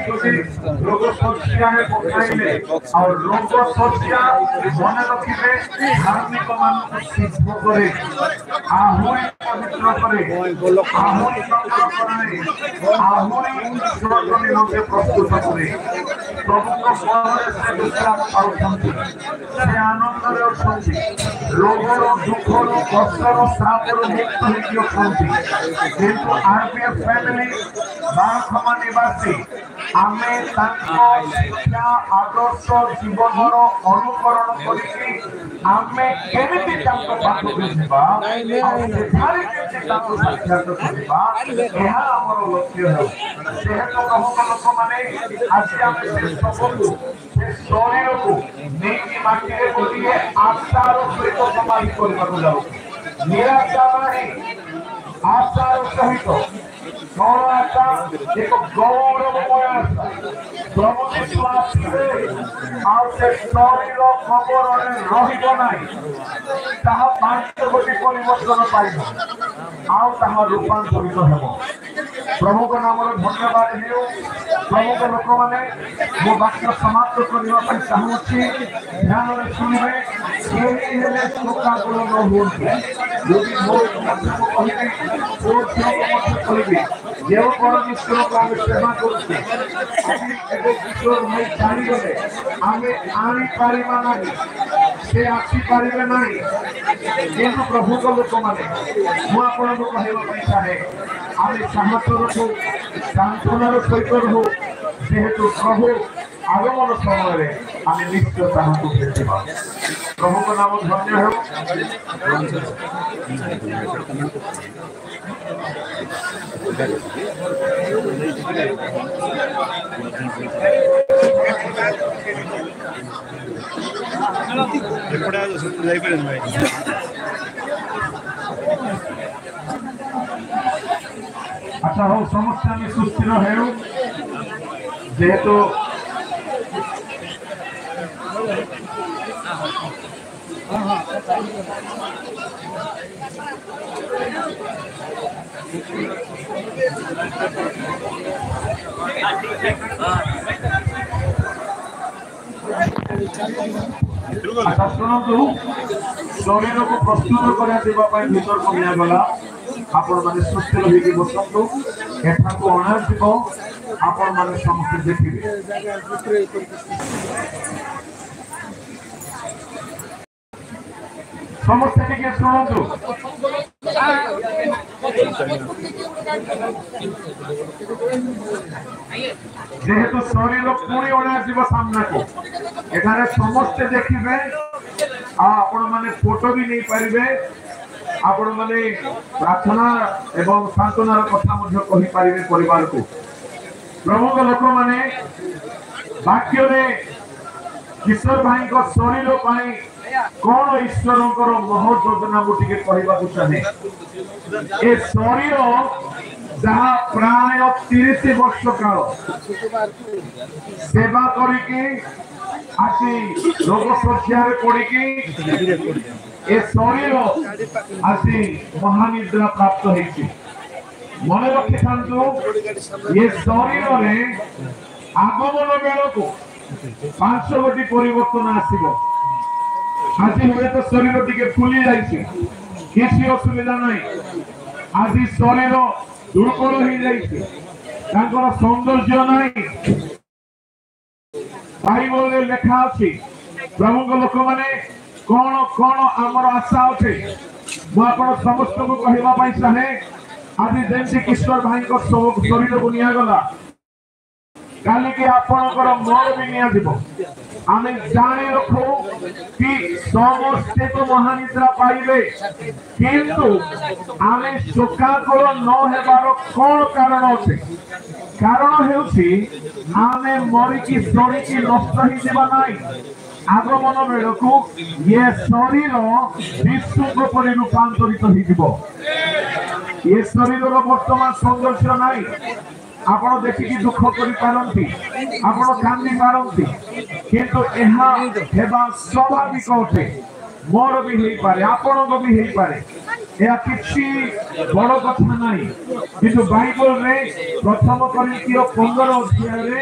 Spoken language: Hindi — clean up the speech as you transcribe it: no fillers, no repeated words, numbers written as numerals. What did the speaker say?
रोग शज्या पकाइले और रोग शज्या मन रखिबे धार्मिक मान सिद्ध करे आहुरी पवित्र करे आहुरी नंबर करे आहुरी ईश्वर लोके प्रस्तुत करे प्रभु को बलरे से विश्राम पाउछंती से आनंद रे अछंती रोगर दुखर कष्टर श्रापर मुक्त होई अछंती किंतु आरपीएफ फैमिली बारखमा निवासी आमे तांको शिक्षा आदर्श जीवनर अनुकरण करिके आमे केमिति तांको पाखକୁ ଯିବା ସେଠାରେ କେମିତି ତାଙ୍କୁ ସାକ୍ଷାତ କରିବା ଏହା ଆମର ଲକ୍ଷ୍ୟ ହେଉ ଯେହେତୁ ପ୍ରଭୁଙ୍କ ଲୋକମାନେ ଆଜି ଆମେ ସେ ସବୁକୁ ସେ ଶରୀରକୁ ନେଇକି ମାଟିରେ ଗୋଟିଏ ଆଶାର ସହିତ ସମାଧି କରିବାକୁ ଯାଉଛୁ ନିରାଶା ନାହିଁ आशार सहित कौन आशा एक गौरवमय आशा प्रभु यीशु आसवे आउ से शरीर खबर रहिब नाही ताहा पांच कोटी परिवर्तन पाइब आउ ताहा रूपांतरित हेबो प्रभु को नाम धन्यवाद हेउ प्रभु को लोक माने मो वाक्य समाप्त करबा पई चाहूची ध्यान रे सुनिबे केही हेले शोका गुण न होते यदि मो कहिबे जो परमेश्वर को आम सेवा करते किशोर भाई जानी गले आम आनी पारिबा नाही से आसी पारिबे नाही किंतु प्रभु को लोक माने मु आपन को कहबा पई चाहे आम साहस रखो सांत्वनार सहित रहो जेहेतु प्रभु आगमन समय आम निश्चय ताहाको भेटिबा प्रभु को नाम धन्य हो अच्छा हो समस्या में सुस्थिर हेउ जेहेतु अच्छा शुणु शरीर को प्रस्तुत करा भीतर को निया गला आपण माने सुस्थिर होगी बसंतु एठा को अणा जीव आपण माने समस्त देखिबे समस्त टिके शुणु जेहेतु शरीर पुणी अणा जीव सामना को एठारे समस्त देखिबे आपण माने फोटो भी नहीं पारिबे आपण माने प्रार्थना एवं सांत्वनार कथा मध्य कहि पारिबे परिवार को प्रभु को लोक माने वाक्य रे किशोर भाई को शरीर पाई कौन ईश्वरंकर महत् योजना मुझे कहवा चाहे ए शरीर जहाँ प्राय 30 वर्ष काल सेवा करके आसी रोग शज्या पड़ी ए शरीर आसी महानिद्रा प्राप्त होती मन रखी था ये शरीर में आगमन बेल को 5 गोटी परिवर्तन आसब आज हुए तो शरीर टिके फुली जाइए किसी असुविधा नहीं आज शरीर दुर्बल हो जाइए सौंदर्य नहीं बाइबल लेखा अच्छी प्रभु लोक मैंने कौन कौन आमर आशा अच्छे मुझे समस्त को कहवाई चाहे आज जमी किशोर भाई शरीर को निगला काली की आपणकर मोर भी नियाजिबो आमे जाने रखो कि समस्ते तो महानिद्रा पाइबे किंतु आमे शोकाकुल न हेबार कोन कारण अछि कारण हेउछि आमे मरिकी सरिकी नष्ट हि जेबा नाही आगमन बेलकु ये शरीर विष्णुक परि रूपांतरित हि जिवो ये शरीर वर्तमान सौंदर्य नाही आपण देखिकी दुख करि पारंती आपण कांदी पारंती किंतु एहा हेबा स्वाभाविक अटे मोर भी हेई पारे आपण को भी हेई पारे ଏହା କିଛି ବଡ଼ କଥା ନାହିଁ, କିନ୍ତୁ ବାଇବଲରେ ପ୍ରଥମ କରିନ୍ଥିୟ 15 ଅଧ୍ୟାୟରେ